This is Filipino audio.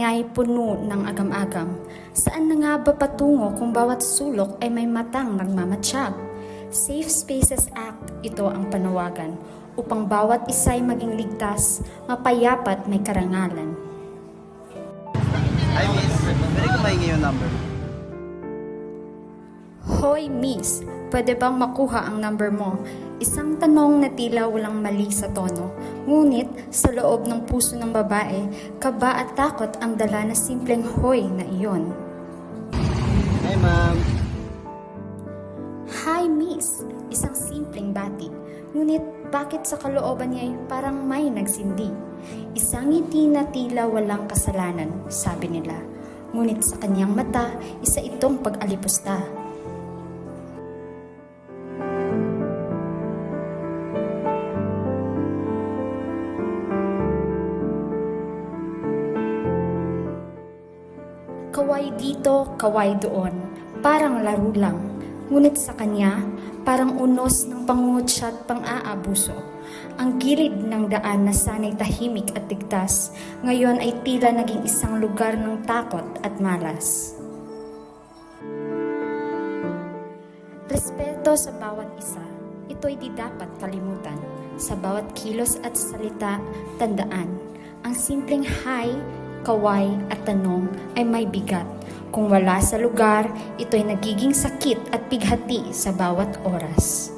niya'y puno ng agam-agam. Saan na nga ba patungo kung bawat sulok ay may matang nagmamatsyag? Safe Spaces Act, ito ang panawagan upang bawat isa'y maging ligtas, mapayapat may karangalan. Hi miss, pwede ko mahingi yung number? Hoy miss, pwede bang makuha ang number mo? Isang tanong na tila walang mali sa tono. Ngunit sa loob ng puso ng babae, kaba at takot ang dala na simpleng hoy na iyon. Hi ma'am. Hi miss, isang simpleng bati. Ngunit bakit sa kalooban niya'y parang may nagsindi? Isang ngiti na tila walang kasalanan, sabi nila. Ngunit sa kanyang mata, isa itong pag-alipusta. Kaway dito, kaway doon, parang laro lang. Ngunit sa kanya, parang unos ng pangungutya at pang-aabuso. Ang gilid ng daan na sanay tahimik at ligtas, ngayon ay tila naging isang lugar ng takot at malas. Respeto sa bawat isa, ito'y di dapat kalimutan. Sa bawat kilos at salita, tandaan, ang simpleng hi, kaway at tanong ay may bigat. Kung wala sa lugar, ito'y nagiging sakit at pighati sa bawat oras.